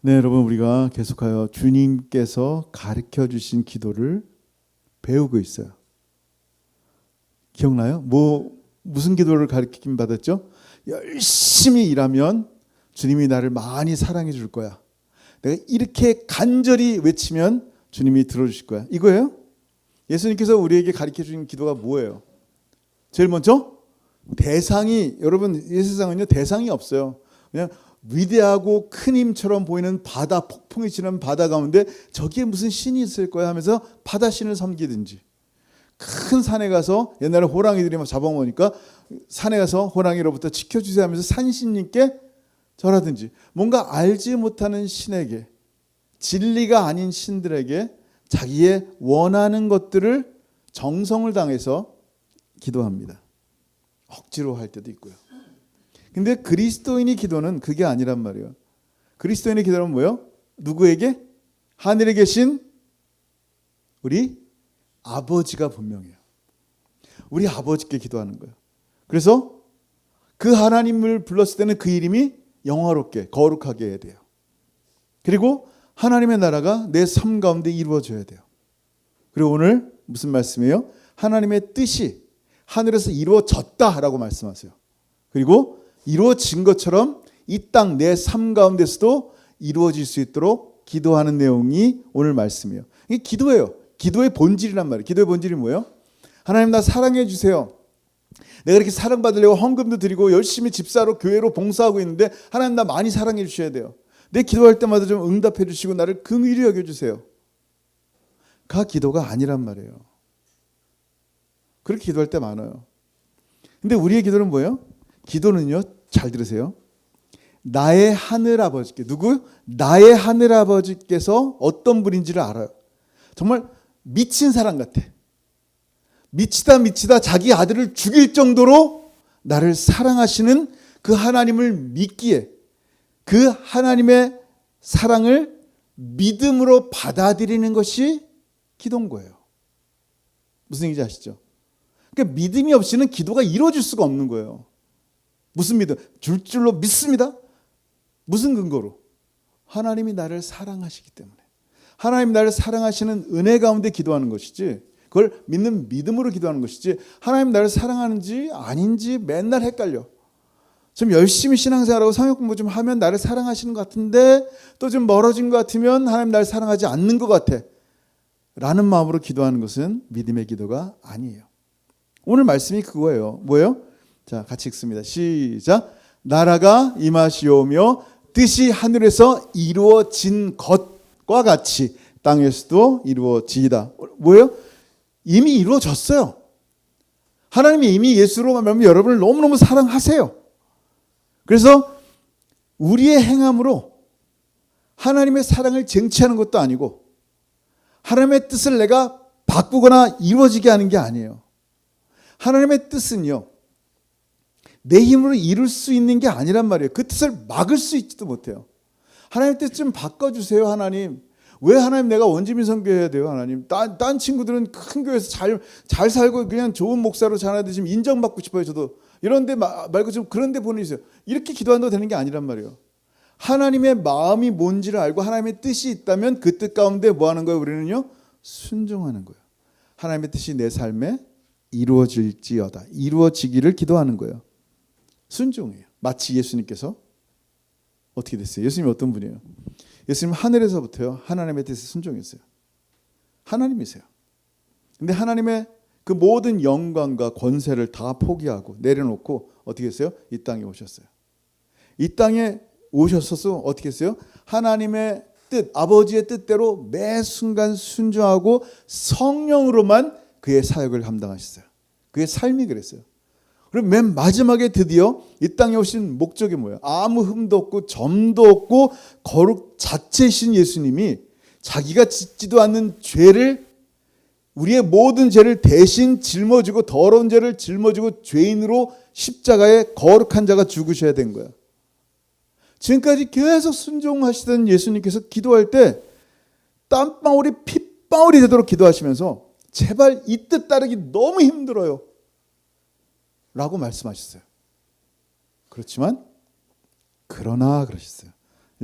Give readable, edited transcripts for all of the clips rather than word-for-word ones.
네, 여러분, 우리가 계속하여 주님께서 가르쳐 주신 기도를 배우고 있어요. 기억나요? 무슨 기도를 가르침 받았죠? 열심히 일하면 주님이 나를 많이 사랑해 줄 거야. 내가 이렇게 간절히 외치면 주님이 들어주실 거야. 이거예요? 예수님께서 우리에게 가르쳐 주신 기도가 뭐예요? 제일 먼저 대상이, 여러분, 이 세상은요 대상이 없어요. 그냥 위대하고 큰 힘처럼 보이는 바다, 폭풍이 치는 바다 가운데 저기에 무슨 신이 있을 거야 하면서 바다신을 섬기든지, 큰 산에 가서 옛날에 호랑이들이 막 잡아먹으니까 산에 가서 호랑이로부터 지켜주세요 하면서 산신님께 절하든지, 뭔가 알지 못하는 신에게, 진리가 아닌 신들에게 자기의 원하는 것들을 정성을 당해서 기도합니다. 억지로 할 때도 있고요. 근데 그리스도인의 기도는 그게 아니란 말이에요. 그리스도인의 기도는 뭐예요? 누구에게? 하늘에 계신 우리 아버지가 분명해요. 우리 아버지께 기도하는 거예요. 그래서 그 하나님을 불렀을 때는 그 이름이 영화롭게 거룩하게 해야 돼요. 그리고 하나님의 나라가 내 삶 가운데 이루어져야 돼요. 그리고 오늘 무슨 말씀이에요? 하나님의 뜻이 하늘에서 이루어졌다라고 말씀하세요. 그리고 이루어진 것처럼 이 땅 내 삶 가운데서도 이루어질 수 있도록 기도하는 내용이 오늘 말씀이에요. 이게 기도예요. 기도의 본질이란 말이에요. 기도의 본질이 뭐예요? 하나님, 나 사랑해 주세요. 내가 이렇게 사랑받으려고 헌금도 드리고 열심히 집사로 교회로 봉사하고 있는데 하나님, 나 많이 사랑해 주셔야 돼요. 내 기도할 때마다 좀 응답해 주시고 나를 긍휼히 여겨주세요. 가 기도가 아니란 말이에요. 그렇게 기도할 때 많아요. 근데 우리의 기도는 뭐예요? 기도는요, 잘 들으세요. 나의 하늘 아버지께, 누구? 나의 하늘 아버지께서 어떤 분인지를 알아요. 정말 미친 사람 같아. 미치다 자기 아들을 죽일 정도로 나를 사랑하시는 그 하나님을 믿기에, 그 하나님의 사랑을 믿음으로 받아들이는 것이 기도인 거예요. 무슨 얘기인지 아시죠? 그러니까 믿음이 없이는 기도가 이루어질 수가 없는 거예요. 무슨 믿음? 줄줄로 믿습니다. 무슨 근거로? 하나님이 나를 사랑하시기 때문에. 하나님이 나를 사랑하시는 은혜 가운데 기도하는 것이지, 그걸 믿는 믿음으로 기도하는 것이지, 하나님 나를 사랑하는지 아닌지 맨날 헷갈려. 좀 열심히 신앙생활하고 성역 공부 좀 하면 나를 사랑하시는 것 같은데 또 좀 멀어진 것 같으면 하나님 나를 사랑하지 않는 것 같아 라는 마음으로 기도하는 것은 믿음의 기도가 아니에요. 오늘 말씀이 그거예요. 뭐예요? 자, 같이 읽습니다. 시작. 나라가 임하시오며 뜻이 하늘에서 이루어진 것과 같이 땅에서도 이루어지이다. 뭐예요? 이미 이루어졌어요. 하나님이 이미 예수로 말하면 여러분을 너무너무 사랑하세요. 그래서 우리의 행함으로 하나님의 사랑을 쟁취하는 것도 아니고 하나님의 뜻을 내가 바꾸거나 이루어지게 하는 게 아니에요. 하나님의 뜻은요, 내 힘으로 이룰 수 있는 게 아니란 말이에요. 그 뜻을 막을 수 있지도 못해요. 하나님의 뜻 좀 바꿔주세요, 하나님. 왜 하나님 내가 원주민 선교해야 돼요, 하나님? 딴 친구들은 큰 교회에서 잘 살고 그냥 좋은 목사로 자라는데 지금 인정받고 싶어요, 저도. 이런데 말고 좀 그런 데 보내주세요. 이렇게 기도한다고 되는 게 아니란 말이에요. 하나님의 마음이 뭔지를 알고 하나님의 뜻이 있다면 그 뜻 가운데 뭐 하는 거예요? 우리는요, 순종하는 거예요. 하나님의 뜻이 내 삶에 이루어질지어다, 이루어지기를 기도하는 거예요. 순종이에요. 마치 예수님께서 어떻게 됐어요? 예수님이 어떤 분이에요? 예수님은 하늘에서부터요, 하나님의 뜻에 순종했어요. 하나님이세요. 근데 하나님의 그 모든 영광과 권세를 다 포기하고 내려놓고 어떻게 했어요? 이 땅에 오셨어요. 이 땅에 오셨어서 어떻게 했어요? 하나님의 뜻, 아버지의 뜻대로 매 순간 순종하고 성령으로만 그의 사역을 감당하셨어요. 그의 삶이 그랬어요. 그럼 맨 마지막에 드디어 이 땅에 오신 목적이 뭐예요? 아무 흠도 없고 점도 없고 거룩 자체이신 예수님이 자기가 짓지도 않는 죄를, 우리의 모든 죄를 대신 짊어지고 더러운 죄를 짊어지고 죄인으로 십자가에 거룩한 자가 죽으셔야 된 거예요. 지금까지 계속 순종하시던 예수님께서 기도할 때 땀방울이 핏방울이 되도록 기도하시면서 제발 이 뜻 따르기 너무 힘들어요 라고 말씀하셨어요. 그렇지만 그러나 그러셨어요.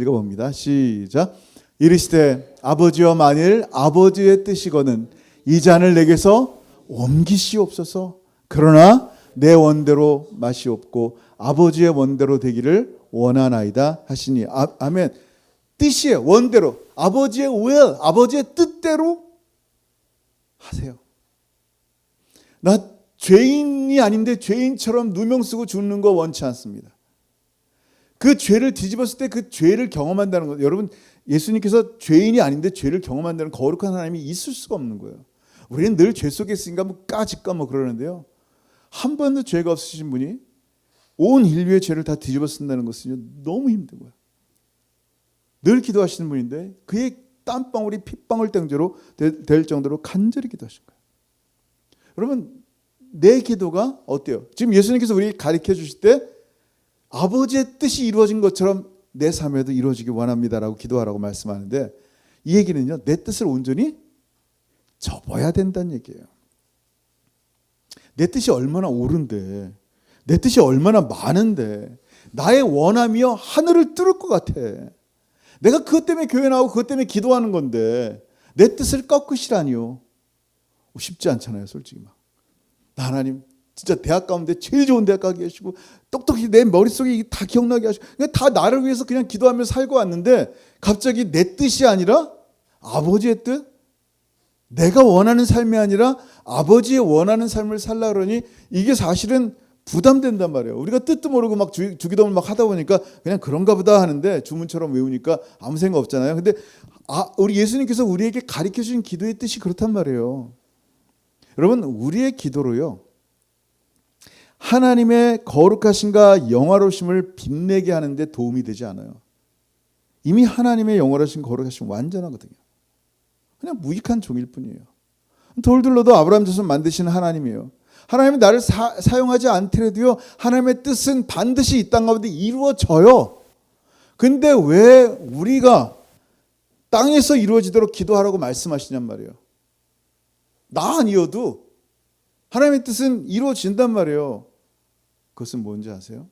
읽어봅니다. 시작. 이르시되 아버지여 만일 아버지의 뜻이거든 이 잔을 내게서 옮기시옵소서. 그러나 내 원대로 마시옵고 아버지의 원대로 되기를 원하나이다 하시니. 아멘. 뜻이에요. 원대로. 아버지의 will, 아버지의 뜻대로 하세요. 나 죄인이 아닌데 죄인처럼 누명 쓰고 죽는 거 원치 않습니다. 그 죄를 뒤집었을 때 그 죄를 경험한다는 거. 여러분, 예수님께서 죄인이 아닌데 죄를 경험한다는 거룩한 하나님이 있을 수가 없는 거예요. 우리는 늘 죄 속에 있으니까 뭐 까짓까 뭐 그러는데요. 한 번도 죄가 없으신 분이 온 인류의 죄를 다 뒤집어 쓴다는 것은 너무 힘든 거예요. 늘 기도하시는 분인데 그의 땀방울이 핏방울 땡저로 될 정도로 간절히 기도하신 거예요. 여러분, 내 기도가 어때요? 지금 예수님께서 우리 가르쳐 주실 때 아버지의 뜻이 이루어진 것처럼 내 삶에도 이루어지기 원합니다라고 기도하라고 말씀하는데, 이 얘기는요, 내 뜻을 온전히 접어야 된다는 얘기예요. 내 뜻이 얼마나 옳은데, 내 뜻이 얼마나 많은데, 나의 원함이요 하늘을 뚫을 것 같아. 내가 그것 때문에 교회 나오고 그것 때문에 기도하는 건데 내 뜻을 꺾으시라니요. 쉽지 않잖아요, 솔직히. 막 하나님 진짜 대학 가운데 제일 좋은 대학 가게 하시고 똑똑히 내 머릿속에 다 기억나게 하시고 그냥 다 나를 위해서 그냥 기도하며 살고 왔는데 갑자기 내 뜻이 아니라 아버지의 뜻, 내가 원하는 삶이 아니라 아버지의 원하는 삶을 살라 그러니 이게 사실은 부담된단 말이에요. 우리가 뜻도 모르고 막 주기도문 막 하다 보니까 그냥 그런가 보다 하는데 주문처럼 외우니까 아무 생각 없잖아요. 근데 우리 예수님께서 우리에게 가르쳐 주신 기도의 뜻이 그렇단 말이에요. 여러분, 우리의 기도로요, 하나님의 거룩하심과 영화로우심을 빛내게 하는데 도움이 되지 않아요. 이미 하나님의 영화로우심, 거룩하심 완전하거든요. 그냥 무익한 종일 뿐이에요. 돌들로도 아브라함 자손 만드시는 하나님이에요. 하나님이 나를 사용하지 않더라도요, 하나님의 뜻은 반드시 이 땅 가운데 이루어져요. 근데 왜 우리가 땅에서 이루어지도록 기도하라고 말씀하시냔 말이에요. 나 아니어도 하나님의 뜻은 이루어진단 말이에요. 그것은 뭔지 아세요?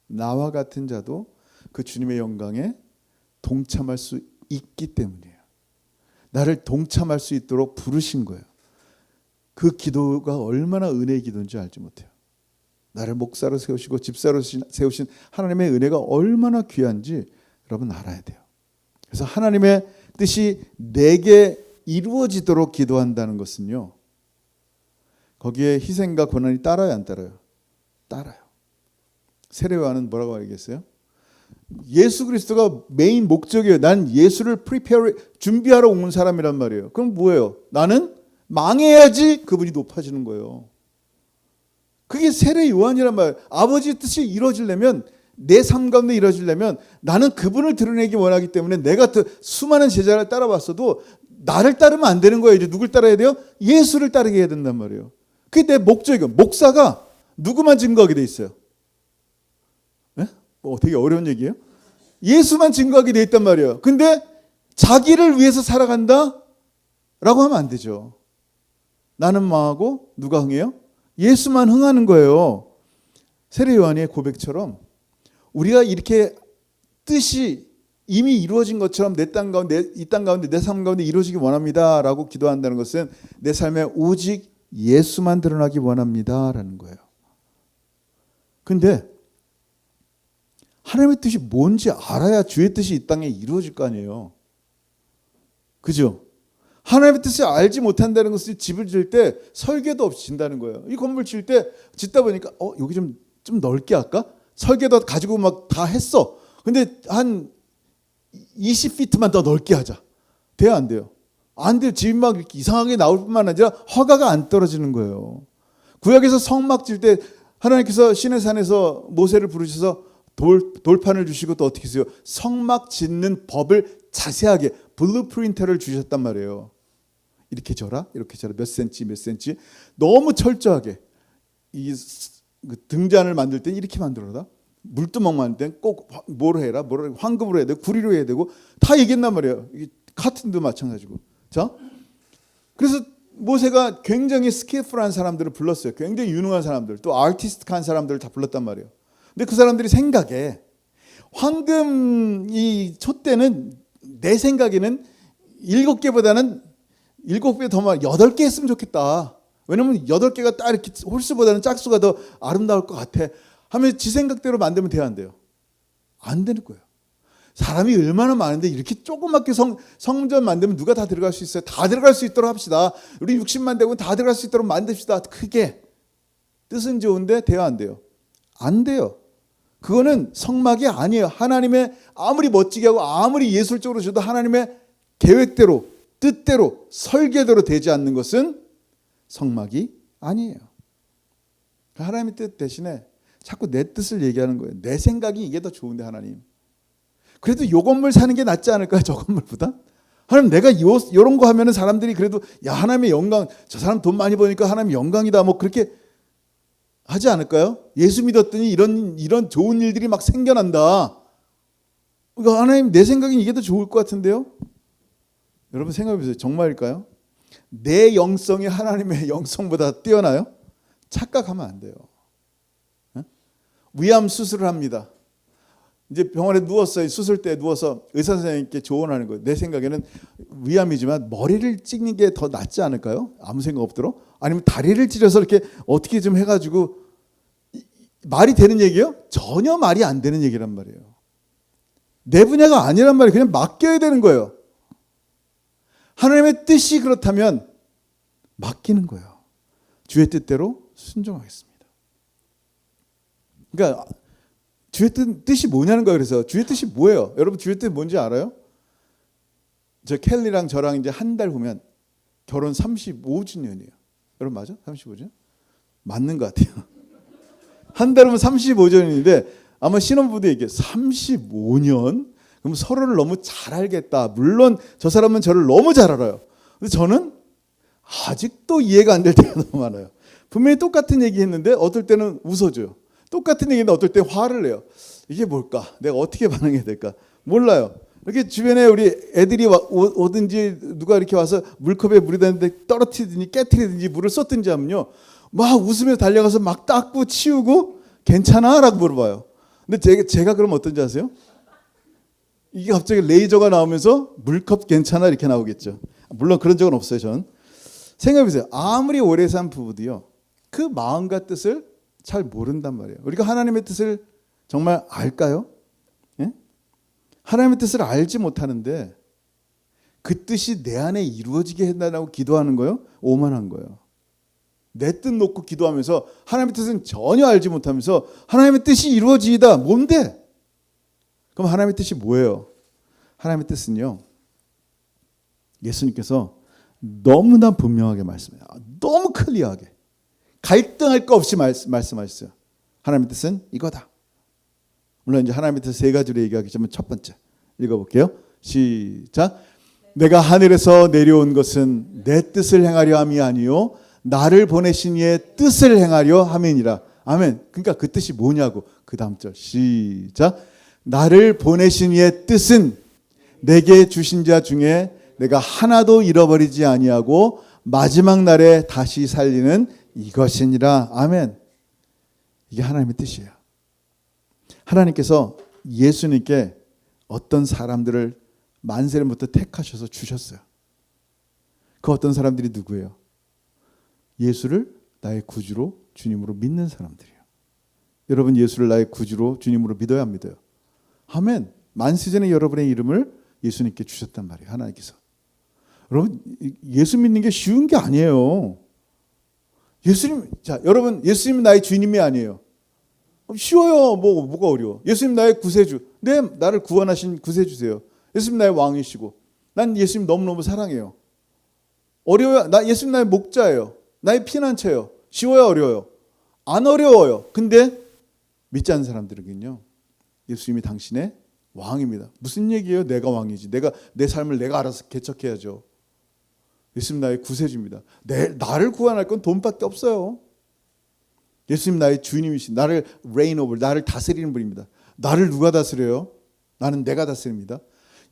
나와 같은 자도 그 주님의 영광에 동참할 수 있기 때문이에요. 나를 동참할 수 있도록 부르신 거예요. 그 기도가 얼마나 은혜의 기도인지 알지 못해요. 나를 목사로 세우시고 집사로 세우신 하나님의 은혜가 얼마나 귀한지 여러분 알아야 돼요. 그래서 하나님의 뜻이 내게 이루어지도록 기도한다는 것은요, 거기에 희생과 고난이 따라요, 안 따라요? 따라요. 세례요한은 뭐라고 얘기했어요? 예수 그리스도가 메인 목적이에요. 난 예수를 준비하러 온 사람이란 말이에요. 그럼 뭐예요? 나는 망해야지 그분이 높아지는 거예요. 그게 세례 요한이란 말이에요. 아버지의 뜻이 이루어지려면, 내 삶 가운데 이루어지려면 나는 그분을 드러내기 원하기 때문에 내가 수많은 제자를 따라왔어도 나를 따르면 안 되는 거예요. 이제 누굴 따라야 돼요? 예수를 따르게 해야 된단 말이에요. 그게 내 목적이에요. 목사가 누구만 증거하게 돼 있어요? 네? 되게 어려운 얘기예요. 예수만 증거하게 돼 있단 말이에요. 근데 자기를 위해서 살아간다? 라고 하면 안 되죠. 나는 망하고 누가 흥해요? 예수만 흥하는 거예요. 세례 요한의 고백처럼 우리가 이렇게 뜻이 이미 이루어진 것처럼 이 땅 가운데 내 삶 가운데 이루어지기 원합니다라고 기도한다는 것은 내 삶에 오직 예수만 드러나기 원합니다라는 거예요. 근데 하나님의 뜻이 뭔지 알아야 주의 뜻이 이 땅에 이루어질 거 아니에요. 그죠? 하나님의 뜻을 알지 못한다는 것은 집을 지을 때 설계도 없이 진다는 거예요. 이 건물 지을 때 짓다 보니까 여기 좀 넓게 할까? 설계도 가지고 막 다 했어. 근데 한 20피트만 더 넓게 하자. 돼요, 안 돼요? 안 돼요. 집이 막 이렇게 이상하게 나올 뿐만 아니라 허가가 안 떨어지는 거예요. 구약에서 성막 지을 때 하나님께서 시내산에서 모세를 부르셔서 돌판을 주시고 또 어떻게 했어요? 성막 짓는 법을 자세하게 블루프린트를 주셨단 말이에요. 이렇게 져라, 이렇게 져라, 몇 센치, 몇 센치. 너무 철저하게. 이 등잔을 만들 땐 이렇게 만들어라. 물두멍 만들 땐 꼭 뭐로 해라, 황금으로 해야 되고 구리로 해야 되고 다 얘기했단 말이에요. 카튼도 마찬가지고. 자, 그래서 모세가 굉장히 스킬풀한 사람들을 불렀어요. 굉장히 유능한 사람들, 또 아티스트한 사람들을 다 불렀단 말이에요. 근데 그 사람들이 생각에 황금 이 촛대는 내 생각에는 7개보다는 7배 더 많아 8개 했으면 좋겠다. 왜냐면 8개가 딱 이렇게 홀수보다는 짝수가 더 아름다울 것 같아 하면 지 생각대로 만들면 돼야 안 돼요? 안 되는 거예요. 사람이 얼마나 많은데 이렇게 조그맣게 성전 만들면 누가 다 들어갈 수 있어요? 다 들어갈 수 있도록 합시다. 우리 60만 되고 다 들어갈 수 있도록 만듭시다. 크게. 뜻은 좋은데 돼야 안 돼요? 안 돼요. 그거는 성막이 아니에요. 하나님의 아무리 멋지게 하고 아무리 예술적으로 줘도 하나님의 계획대로 뜻대로 설계대로 되지 않는 것은 성막이 아니에요. 하나님의 뜻 대신에 자꾸 내 뜻을 얘기하는 거예요. 내 생각이 이게 더 좋은데 하나님. 그래도 요 건물 사는 게 낫지 않을까요? 저 건물보다? 하나님 내가 요런 거 하면은 사람들이 그래도 야 하나님의 영광 저 사람 돈 많이 버니까 하나님 영광이다 뭐 그렇게 하지 않을까요? 예수 믿었더니 이런 좋은 일들이 막 생겨난다. 그러니까 하나님 내 생각엔 이게 더 좋을 것 같은데요? 여러분 생각해 보세요. 정말일까요? 내 영성이 하나님의 영성보다 뛰어나요? 착각하면 안 돼요. 위암 수술을 합니다. 이제 병원에 누웠어요. 수술대에 누워서 의사 선생님께 조언하는 거예요. 내 생각에는 위암이지만 머리를 찍는 게 더 낫지 않을까요? 아무 생각 없도록? 아니면 다리를 찢어서 이렇게 어떻게 좀 해가지고 말이 되는 얘기예요? 전혀 말이 안 되는 얘기란 말이에요. 내 분야가 아니란 말이에요. 그냥 맡겨야 되는 거예요. 하나님의 뜻이 그렇다면 맡기는 거예요. 주의 뜻대로 순종하겠습니다. 그러니까 주의 뜻이 뭐냐는 거예요. 그래서 주의 뜻이 뭐예요? 여러분 주의 뜻 뭔지 알아요? 저 켈리랑 저랑 이제 한 달 후면 결혼 35주년이에요. 여러분 맞아? 35주년? 맞는 것 같아요. 한 달 후면 35주년인데 아마 신혼부도 얘기해요. 35년? 그럼 서로를 너무 잘 알겠다. 물론 저 사람은 저를 너무 잘 알아요. 근데 저는 아직도 이해가 안 될 때가 너무 많아요. 분명히 똑같은 얘기 했는데 어떨 때는 웃어줘요. 똑같은 얘기인데 어떨 때 화를 내요. 이게 뭘까? 내가 어떻게 반응해야 될까? 몰라요. 이렇게 주변에 우리 애들이 오든지 누가 이렇게 와서 물컵에 물이 닿는데 떨어뜨리든지 깨트리든지 물을 쏟든지 하면요. 막 웃으면서 달려가서 막 닦고 치우고 괜찮아? 라고 물어봐요. 근데 제가 그럼 어떤지 아세요? 이게 갑자기 레이저가 나오면서 물컵 괜찮아? 이렇게 나오겠죠. 물론 그런 적은 없어요. 전 생각해보세요. 아무리 오래 산 부부도요. 그 마음과 뜻을 잘 모른단 말이에요. 우리가 하나님의 뜻을 정말 알까요? 예? 하나님의 뜻을 알지 못하는데 그 뜻이 내 안에 이루어지게 해달라고 기도하는 거요? 오만한 거예요. 내 뜻 놓고 기도하면서 하나님의 뜻은 전혀 알지 못하면서 하나님의 뜻이 이루어지다. 뭔데? 그럼 하나님의 뜻이 뭐예요? 하나님의 뜻은요. 예수님께서 너무나 분명하게 말씀해요. 너무 클리어하게. 갈등할 거 없이 말씀하셨어요. 하나님의 뜻은 이거다. 물론 이제 하나님의 뜻 세 가지로 얘기하겠지만 첫 번째 읽어볼게요. 시작. 내가 하늘에서 내려온 것은 내 뜻을 행하려 함이 아니요 나를 보내신 이의 뜻을 행하려 함이니라. 아멘. 그러니까 그 뜻이 뭐냐고. 그 다음 절 시작. 나를 보내신 이의 뜻은 내게 주신 자 중에 내가 하나도 잃어버리지 아니하고 마지막 날에 다시 살리는 이것이니라. 아멘. 이게 하나님의 뜻이에요. 하나님께서 예수님께 어떤 사람들을 만세전부터 택하셔서 주셨어요. 그 어떤 사람들이 누구예요? 예수를 나의 구주로 주님으로 믿는 사람들이에요. 여러분 예수를 나의 구주로 주님으로 믿어야 안 믿어요? 아멘. 만세전에 여러분의 이름을 예수님께 주셨단 말이에요. 하나님께서. 여러분 예수 믿는 게 쉬운 게 아니에요. 예수님, 자 여러분 예수님 나의 주님이 아니에요. 쉬워요. 뭐가 어려워? 예수님 나의 구세주. 나를 구원하신 구세주세요. 예수님 나의 왕이시고 난 예수님 너무너무 사랑해요. 어려워요. 예수님 나의 목자예요. 나의 피난처예요. 쉬워요, 어려워요? 안 어려워요. 근데 믿지 않는 사람들에게는요. 예수님이 당신의 왕입니다. 무슨 얘기예요? 내가 왕이지. 내 삶을 내가 알아서 개척해야죠. 예수님 나의 구세주입니다. 나를 구원할 건 돈밖에 없어요. 예수님 나의 주님이신 나를 reign over 나를 다스리는 분입니다. 나를 누가 다스려요? 나는 내가 다스립니다.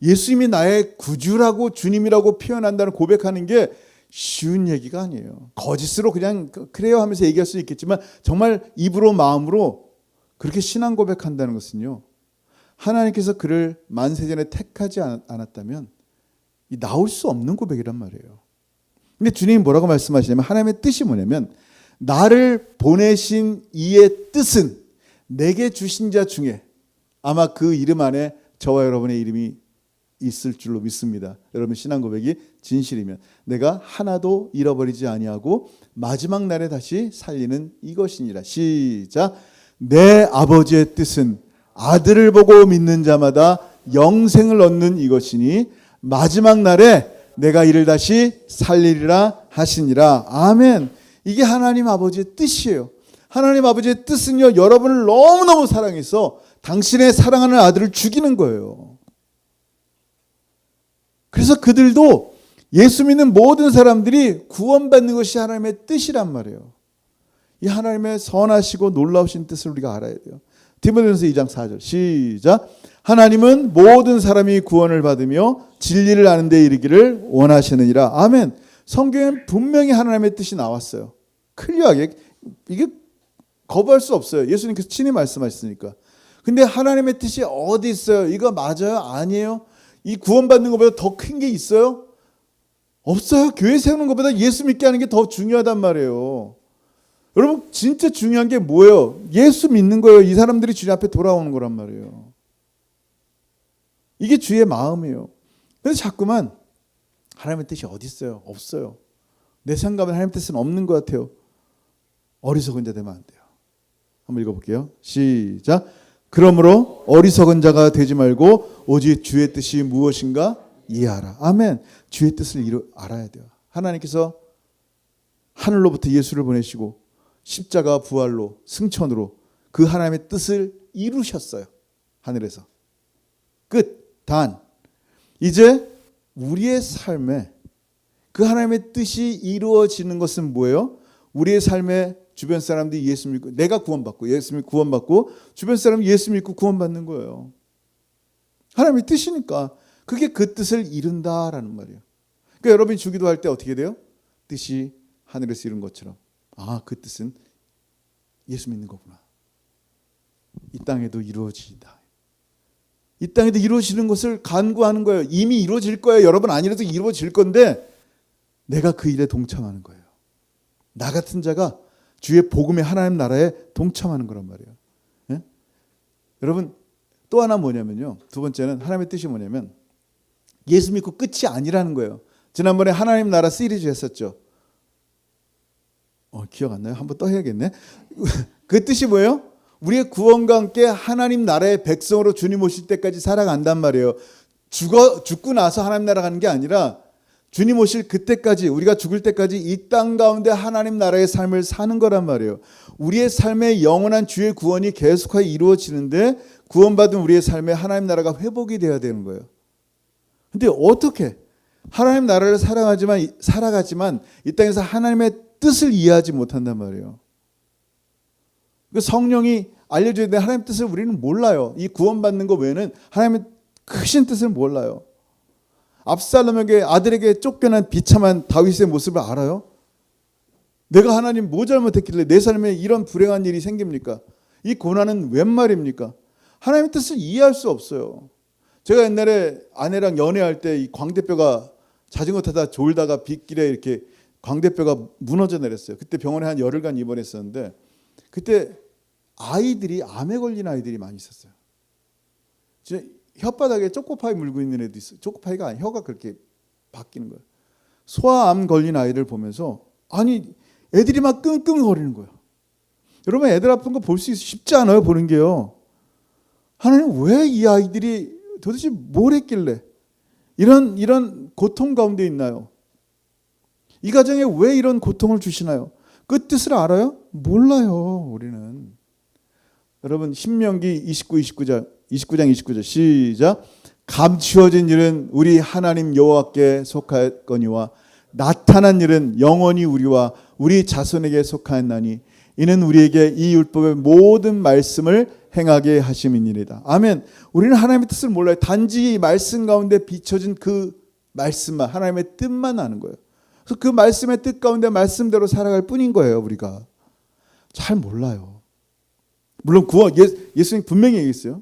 예수님이 나의 구주라고 주님이라고 표현한다는 고백하는 게 쉬운 얘기가 아니에요. 거짓으로 그냥 그래요 하면서 얘기할 수 있겠지만 정말 입으로 마음으로 그렇게 신앙 고백한다는 것은요. 하나님께서 그를 만세전에 택하지 않았다면 나올 수 없는 고백이란 말이에요. 근데 주님이 뭐라고 말씀하시냐면 하나님의 뜻이 뭐냐면 나를 보내신 이의 뜻은 내게 주신 자 중에 아마 그 이름 안에 저와 여러분의 이름이 있을 줄로 믿습니다. 여러분 신앙 고백이 진실이면 내가 하나도 잃어버리지 아니하고 마지막 날에 다시 살리는 이것이니라. 시작. 내 아버지의 뜻은 아들을 보고 믿는 자마다 영생을 얻는 이것이니 마지막 날에 내가 이를 다시 살리리라 하시니라. 아멘. 이게 하나님 아버지의 뜻이에요. 하나님 아버지의 뜻은요, 여러분을 너무너무 사랑해서 당신의 사랑하는 아들을 죽이는 거예요. 그래서 그들도 예수 믿는 모든 사람들이 구원받는 것이 하나님의 뜻이란 말이에요. 이 하나님의 선하시고 놀라우신 뜻을 우리가 알아야 돼요. 디모데전서 2장 4절 시작. 하나님은 모든 사람이 구원을 받으며 진리를 아는 데 이르기를 원하시느니라. 아멘. 성경엔 분명히 하나님의 뜻이 나왔어요. 클리어하게. 이게 거부할 수 없어요. 예수님께서 친히 말씀하셨으니까. 근데 하나님의 뜻이 어디 있어요? 이거 맞아요? 아니에요? 이 구원받는 것보다 더 큰 게 있어요? 없어요. 교회 세우는 것보다 예수 믿게 하는 게 더 중요하단 말이에요. 여러분 진짜 중요한 게 뭐예요? 예수 믿는 거예요. 이 사람들이 주님 앞에 돌아오는 거란 말이에요. 이게 주의 마음이에요. 그래서 자꾸만 하나님의 뜻이 어디 있어요? 없어요. 내 생각은 하나님의 뜻은 없는 것 같아요. 어리석은 자 되면 안 돼요. 한번 읽어볼게요. 시작. 그러므로 어리석은 자가 되지 말고 오직 주의 뜻이 무엇인가 이해하라. 아멘. 주의 뜻을 알아야 돼요. 하나님께서 하늘로부터 예수를 보내시고 십자가 부활로 승천으로 그 하나님의 뜻을 이루셨어요. 하늘에서. 끝. 단. 이제 우리의 삶에 그 하나님의 뜻이 이루어지는 것은 뭐예요? 우리의 삶에 주변 사람들이 예수 믿고 내가 구원받고 예수 믿고 구원받고 주변 사람이 예수 믿고 구원받는 거예요. 하나님의 뜻이니까 그게 그 뜻을 이룬다라는 말이에요. 그러니까 여러분이 주기도 할 때 어떻게 돼요? 뜻이 하늘에서 이룬 것처럼 아, 그 뜻은 예수 믿는 거구나. 이 땅에도 이루어진다. 이 땅에도 이루어지는 것을 간구하는 거예요. 이미 이루어질 거예요. 여러분 아니라도 이루어질 건데 내가 그 일에 동참하는 거예요. 나 같은 자가 주의 복음의 하나님 나라에 동참하는 거란 말이에요. 예? 여러분 또 하나 뭐냐면요. 두 번째는 하나님의 뜻이 뭐냐면 예수 믿고 끝이 아니라는 거예요. 지난번에 하나님 나라 시리즈 했었죠. 기억 안 나요? 한번 또 해야겠네. 그 뜻이 뭐예요? 우리의 구원과 함께 하나님 나라의 백성으로 주님 오실 때까지 살아간단 말이에요. 죽고 나서 하나님 나라 가는 게 아니라 주님 오실 그때까지 우리가 죽을 때까지 이 땅 가운데 하나님 나라의 삶을 사는 거란 말이에요. 우리의 삶의 영원한 주의 구원이 계속하게 이루어지는데 구원받은 우리의 삶에 하나님 나라가 회복이 되어야 되는 거예요. 근데 어떻게 하나님 나라를 살아가지만 이 땅에서 하나님의 뜻을 이해하지 못한단 말이에요. 그 성령이 알려줘야 되는 하나님의 뜻을 우리는 몰라요. 이 구원받는 것 외에는 하나님의 크신 뜻을 몰라요. 압살롬에게 아들에게 쫓겨난 비참한 다윗의 모습을 알아요? 내가 하나님 뭐 잘못했길래 내 삶에 이런 불행한 일이 생깁니까? 이 고난은 웬 말입니까? 하나님의 뜻을 이해할 수 없어요. 제가 옛날에 아내랑 연애할 때 이 광대뼈가 자전거 타다 졸다가 빗길에 이렇게 광대뼈가 무너져 내렸어요. 그때 병원에 한 열흘간 입원했었는데 그때 아이들이 암에 걸린 아이들이 많이 있었어요. 혓바닥에 초코파이 물고 있는 애도 있어요. 초코파이가 아니라 혀가 그렇게 바뀌는 거예요. 소아암 걸린 아이들 보면서 아니 애들이 막 끙끙거리는 거예요. 여러분 애들 아픈 거 볼 수 쉽지 않아요. 보는 게요. 하나님 왜 이 아이들이 도대체 뭘 했길래 이런 고통 가운데 있나요? 이 가정에 왜 이런 고통을 주시나요? 그 뜻을 알아요? 몰라요. 우리는. 여러분 신명기 29장 29절 시작. 감추어진 일은 우리 하나님 여호와께 속하였거니와 나타난 일은 영원히 우리와 우리 자손에게 속하였나니 이는 우리에게 이 율법의 모든 말씀을 행하게 하심이니이다. 아멘. 우리는 하나님의 뜻을 몰라요. 단지 이 말씀 가운데 비춰진 그 말씀만 하나님의 뜻만 아는 거예요. 그래서 그 말씀의 뜻 가운데 말씀대로 살아갈 뿐인 거예요. 우리가 잘 몰라요. 물론 구원 예수님 분명히 얘기했어요.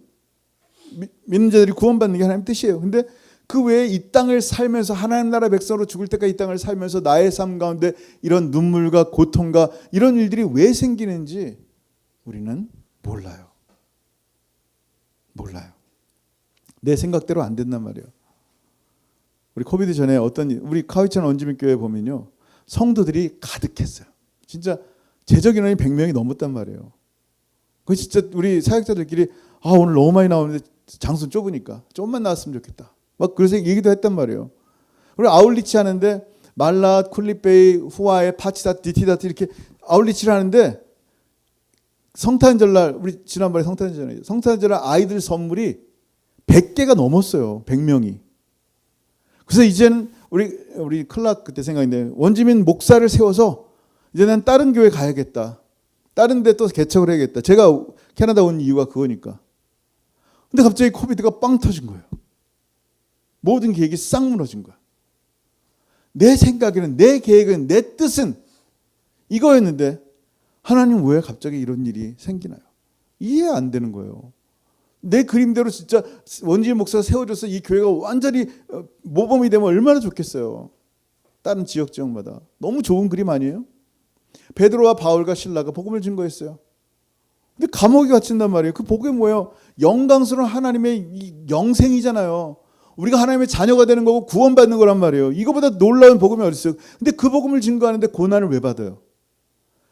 믿는 자들이 구원받는 게 하나님의 뜻이에요. 근데 그 외에 이 땅을 살면서 하나님 나라 백성으로 죽을 때까지 이 땅을 살면서 나의 삶 가운데 이런 눈물과 고통과 이런 일들이 왜 생기는지 우리는 몰라요. 내 생각대로 안 된단 말이에요. 우리 코비드 전에 우리 카위천 원주민 교회 보면요, 성도들이 가득했어요. 진짜 제적 인원이 100명이 넘었단 말이에요. 그 진짜 우리 사역자들끼리 오늘 너무 많이 나오는데 장소 좁으니까 좀만 나왔으면 좋겠다. 막 그래서 얘기도 했단 말이에요. 우리 아울리치 하는데 말랏, 쿨리베이, 후아에, 파치다트, 디티다트 이렇게 아울리치를 하는데 성탄절날 우리 지난번에 성탄절날 아이들 선물이 100개가 넘었어요. 100명이. 그래서 이제는 우리 클락 그때 생각인데 원주민 목사를 세워서 이제 난 다른 교회 가야겠다. 다른 데 또 개척을 해야겠다. 제가 캐나다 온 이유가 그거니까. 근데 갑자기 코비드가 빵 터진 거예요. 모든 계획이 싹 무너진 거야. 내 생각에는, 내 계획은, 내 뜻은 이거였는데 하나님 왜 갑자기 이런 일이 생기나요? 이해 안 되는 거예요. 내 그림대로 진짜 원주민 목사가 세워줘서 이 교회가 완전히 모범이 되면 얼마나 좋겠어요. 다른 지역마다. 너무 좋은 그림 아니에요? 베드로와 바울과 실라가 복음을 증거했어요. 근데 감옥에 갇힌단 말이에요. 그 복음이 뭐예요? 영광스러운 하나님의 영생이잖아요. 우리가 하나님의 자녀가 되는 거고 구원받는 거란 말이에요. 이거보다 놀라운 복음이 어디 있어요? 근데 그 복음을 증거하는데 고난을 왜 받아요?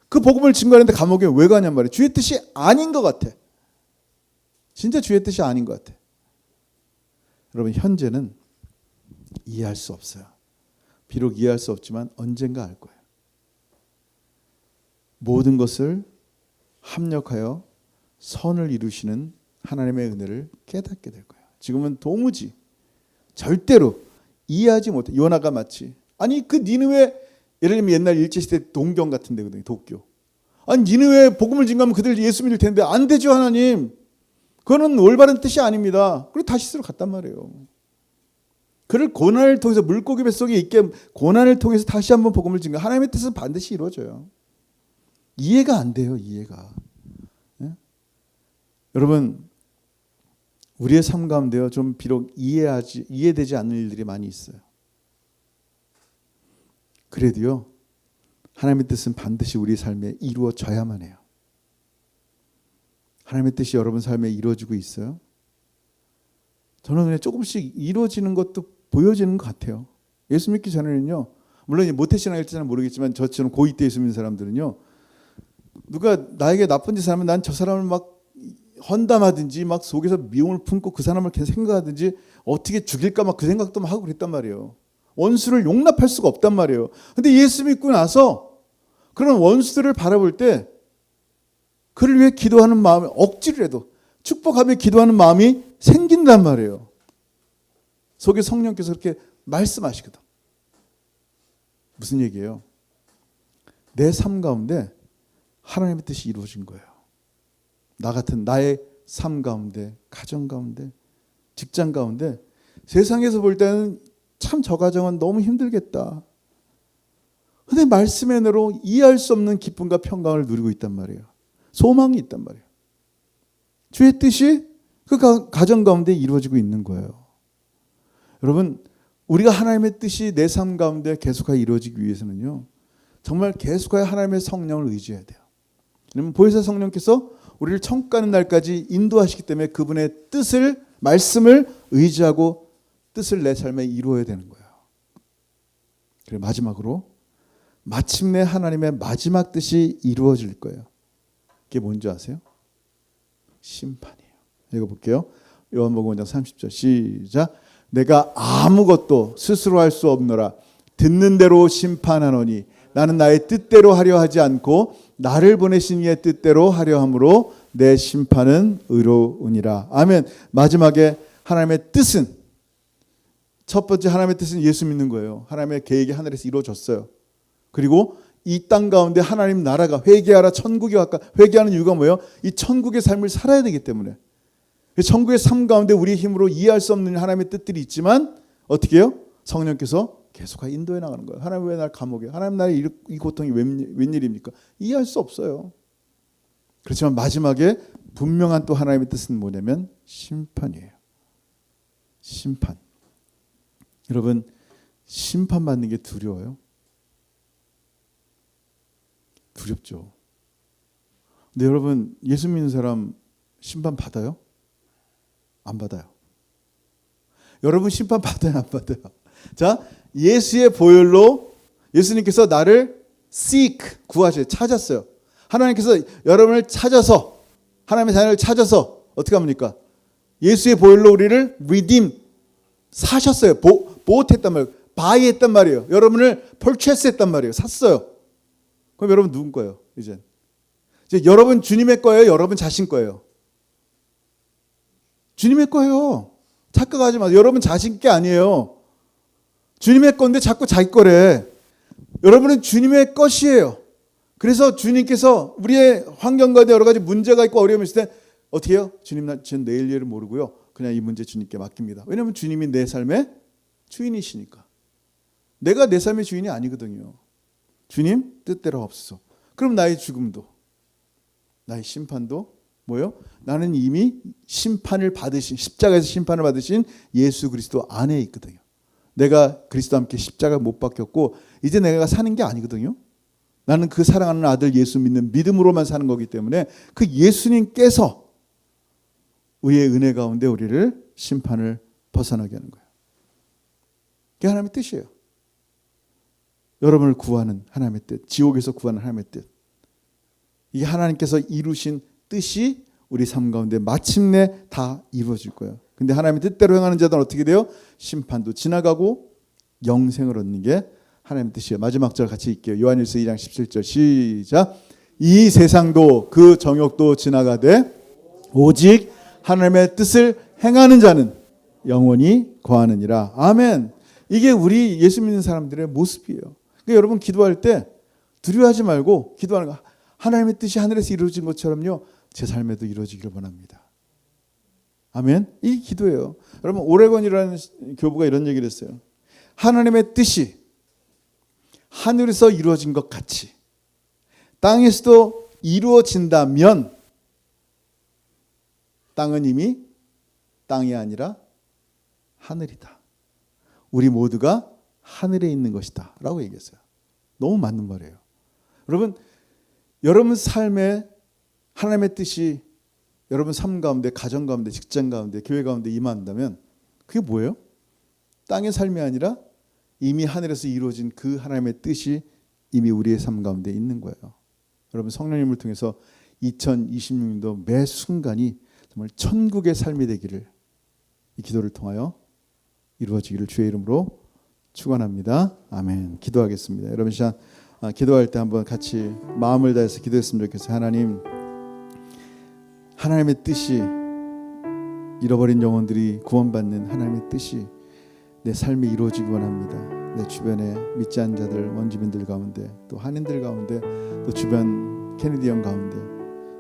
그 복음을 증거하는데 감옥에 왜 가냔 말이에요. 주의 뜻이 아닌 것 같아. 진짜 주의 뜻이 아닌 것 같아. 여러분, 현재는 이해할 수 없어요. 비록 이해할 수 없지만 언젠가 알 거예요. 모든 것을 합력하여 선을 이루시는 하나님의 은혜를 깨닫게 될 거예요. 지금은 도무지 절대로 이해하지 못해. 요나가 마치 그 니느웨, 예를 들면 옛날 일제시대 동경 같은 데거든요. 도쿄. 니느웨 복음을 증거하면 그들 예수 믿을 텐데 안 되죠, 하나님. 그거는 올바른 뜻이 아닙니다. 그리고 다시스로 갔단 말이에요. 그를 고난을 통해서 물고기 뱃속에 있게 고난을 통해서 다시 한번 복음을 증거. 하나님의 뜻은 반드시 이루어져요. 이해가 안 돼요. 이해가. 예? 여러분, 우리의 삶 가운데요, 좀 비록 이해되지 않는 일들이 많이 있어요. 그래도요, 하나님의 뜻은 반드시 우리 삶에 이루어져야만 해요. 하나님의 뜻이 여러분 삶에 이루어지고 있어요? 저는 그냥 조금씩 이루어지는 것도 보여지는 것 같아요. 예수 믿기 전에는요, 물론 모태신앙일지는 모르겠지만 저처럼 고2 때 예수 믿는 사람들은요, 누가 나에게 나쁜 짓을 하면 난 저 사람을 막 헌담하든지 막 속에서 미움을 품고 그 사람을 계속 생각하든지 어떻게 죽일까 막 그 생각도 막 하고 그랬단 말이에요. 원수를 용납할 수가 없단 말이에요. 근데 예수 믿고 나서 그런 원수들을 바라볼 때 그를 위해 기도하는 마음이 억지로라도 축복하며 기도하는 마음이 생긴단 말이에요. 속에 성령께서 그렇게 말씀하시거든. 무슨 얘기예요? 내 삶 가운데 하나님의 뜻이 이루어진 거예요. 나 같은 나의 삶 가운데, 가정 가운데, 직장 가운데 세상에서 볼 때는 참 저 가정은 너무 힘들겠다. 근데 말씀의 은혜로 이해할 수 없는 기쁨과 평강을 누리고 있단 말이에요. 소망이 있단 말이에요. 주의 뜻이 그 가정 가운데 이루어지고 있는 거예요. 여러분, 우리가 하나님의 뜻이 내 삶 가운데 계속하여 이루어지기 위해서는요, 정말 계속하여 하나님의 성령을 의지해야 돼요. 왜냐하면 보혜사 성령께서 우리를 천국 가는 날까지 인도하시기 때문에 그분의 뜻을, 말씀을 의지하고 뜻을 내 삶에 이루어야 되는 거예요. 그리고 마지막으로 마침내 하나님의 마지막 뜻이 이루어질 거예요. 그게 뭔지 아세요? 심판이에요. 읽어볼게요. 요한복음 5장 30절 시작. 내가 아무것도 스스로 할 수 없노라. 듣는 대로 심판하노니 나는 나의 뜻대로 하려 하지 않고 나를 보내신 이의 뜻대로 하려 함으로 내 심판은 의로우니라. 아멘. 마지막에 하나님의 뜻은, 첫 번째 하나님의 뜻은 예수 믿는 거예요. 하나님의 계획이 하늘에서 이루어졌어요. 그리고 이 땅 가운데 하나님 나라가 회개하라 천국이 왔다. 회개하는 이유가 뭐예요? 이 천국의 삶을 살아야 되기 때문에. 천국의 삶 가운데 우리의 힘으로 이해할 수 없는 하나님의 뜻들이 있지만 어떻게 해요? 성령께서 계속 인도해 나가는 거예요. 하나님 왜 날 감옥에, 하나님 나의 이 고통이 웬일입니까? 이해할 수 없어요. 그렇지만 마지막에 분명한 또 하나님의 뜻은 뭐냐면 심판이에요. 심판. 여러분, 심판받는 게 두려워요? 두렵죠. 근데 여러분, 예수 믿는 사람 심판 받아요? 안 받아요. 여러분 심판 받아요, 안 받아요? 자, 예수의 보혈로 예수님께서 나를 seek, 구하셔요. 찾았어요. 하나님께서 여러분을 찾아서, 하나님의 자녀를 찾아서 어떻게 합니까? 예수의 보혈로 우리를 redeem, 사셨어요. 보호했단 말이에요. 바이했단 말이에요. 여러분을 purchase 했단 말이에요. 샀어요. 그럼 여러분 누군 거예요? 이제 여러분 주님의 거예요? 여러분 자신 거예요? 주님의 거예요. 착각하지 마세요. 여러분 자신 게 아니에요. 주님의 건데 자꾸 자기 거래. 여러분은 주님의 것이에요. 그래서 주님께서 우리의 환경과 여러 가지 문제가 있고 어려움이 있을 때 어떻게 해요? 주님, 저는 내일 일을 모르고요. 그냥 이 문제 주님께 맡깁니다. 왜냐하면 주님이 내 삶의 주인이시니까. 내가 내 삶의 주인이 아니거든요. 주님 뜻대로 없어. 그럼 나의 죽음도, 나의 심판도 뭐예요? 나는 이미 심판을 받으신, 십자가에서 심판을 받으신 예수 그리스도 안에 있거든요. 내가 그리스도와 함께 십자가 못 박혔고 이제 내가 사는 게 아니거든요. 나는 그 사랑하는 아들 예수 믿는 믿음으로만 사는 거기 때문에 그 예수님께서 의의 은혜 가운데 우리를 심판을 벗어나게 하는 거예요. 그게 하나님의 뜻이에요. 여러분을 구하는 하나님의 뜻, 지옥에서 구하는 하나님의 뜻. 이게 하나님께서 이루신 뜻이 우리 삶 가운데 마침내 다 이루어질 거예요. 근데 하나님의 뜻대로 행하는 자들은 어떻게 돼요? 심판도 지나가고 영생을 얻는 게 하나님의 뜻이에요. 마지막 절 같이 읽게요. 요한일서 2장 17절 시작. 이 세상도 그 정욕도 지나가되 오직 하나님의 뜻을 행하는 자는 영원히 거하느니라. 아멘. 이게 우리 예수 믿는 사람들의 모습이에요. 그러니까 여러분 기도할 때 두려워하지 말고 기도하는 거, 하나님의 뜻이 하늘에서 이루어진 것처럼요 제 삶에도 이루어지기를 원합니다. 아멘. 이게 기도예요. 여러분 오레곤이라는 교부가 이런 얘기를 했어요. 하나님의 뜻이 하늘에서 이루어진 것 같이 땅에서도 이루어진다면 땅은 이미 땅이 아니라 하늘이다. 우리 모두가 하늘에 있는 것이다 라고 얘기했어요. 너무 맞는 말이에요. 여러분 삶에 하나님의 뜻이 여러분 삶 가운데, 가정 가운데, 직장 가운데, 교회 가운데 임한다면 그게 뭐예요? 땅의 삶이 아니라 이미 하늘에서 이루어진 그 하나님의 뜻이 이미 우리의 삶 가운데 있는 거예요. 여러분 성령님을 통해서 2026년도 매 순간이 정말 천국의 삶이 되기를 이 기도를 통하여 이루어지기를 주의 이름으로 축원합니다. 아멘. 기도하겠습니다. 여러분 시간 기도할 때 한번 같이 마음을 다해서 기도했으면 좋겠어요. 하나님의 뜻이 잃어버린 영혼들이 구원받는 하나님의 뜻이 내 삶에 이루어지기 원합니다. 내 주변에 믿지 않는 자들, 원주민들 가운데 또 한인들 가운데 또 주변 캐네디언 가운데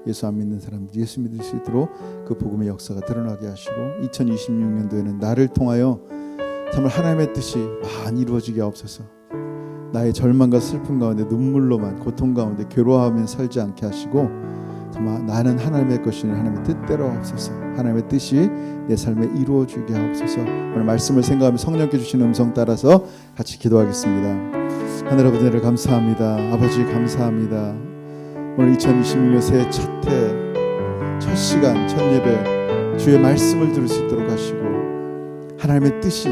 예수 안 믿는 사람들 예수 믿을 수 있도록 그 복음의 역사가 드러나게 하시고 2026년도에는 나를 통하여 정말 하나님의 뜻이 많이 이루어지게 하옵소서. 나의 절망과 슬픔 가운데 눈물로만 고통 가운데 괴로워하며 살지 않게 하시고 정말 나는 하나님의 것이니 하나님의 뜻대로 하옵소서. 하나님의 뜻이 내 삶에 이루어지게 하옵소서. 오늘 말씀을 생각하며 성령께 주시는 음성 따라서 같이 기도하겠습니다. 하늘 아버지 은혜를 감사합니다. 아버지 감사합니다. 오늘 2026년 새해 첫 시간 첫 예배 주의 말씀을 들을 수 있도록 하시고 하나님의 뜻이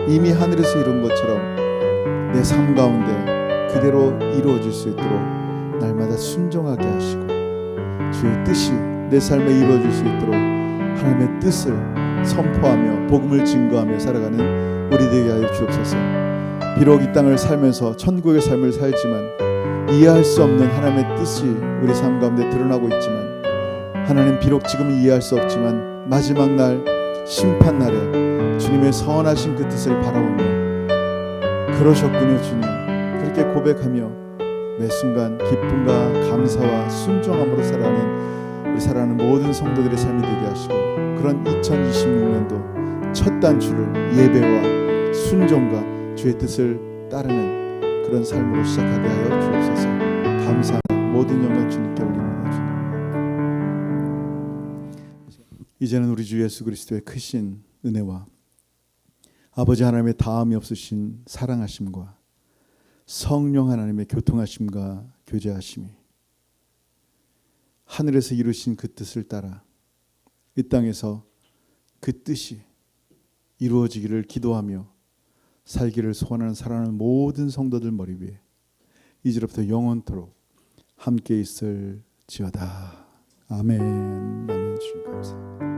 이미 하늘에서 이룬 것처럼 내 삶 가운데 그대로 이루어질 수 있도록 날마다 순종하게 하시고 주의 뜻이 내 삶에 이루어질 수 있도록 하나님의 뜻을 선포하며 복음을 증거하며 살아가는 우리 되게 하여 주옵소서. 비록 이 땅을 살면서 천국의 삶을 살지만 이해할 수 없는 하나님의 뜻이 우리 삶 가운데 드러나고 있지만 하나님 비록 지금은 이해할 수 없지만 마지막 날 심판 날에 주님의 선하신 그 뜻을 바라보며 그러셨군요 주님 그렇게 고백하며 매 순간 기쁨과 감사와 순종함으로 살아가는 우리 사랑하는 모든 성도들의 삶이 되게 하시고 그런 2026년도 첫 단추를 예배와 순종과 주의 뜻을 따르는 그런 삶으로 시작하게 하여 주옵소서. 감사합니다. 모든 영광 주님께 올립니다. 주님. 이제는 우리 주 예수 그리스도의 크신 은혜와 아버지 하나님의 다함이 없으신 사랑하심과 성령 하나님의 교통하심과 교제하심이 하늘에서 이루신 그 뜻을 따라 이 땅에서 그 뜻이 이루어지기를 기도하며 살기를 소원하는 사랑하는 모든 성도들 머리 위에 이제부터 영원토록 함께 있을지어다. 아멘. 아멘. 주님 감사합니다.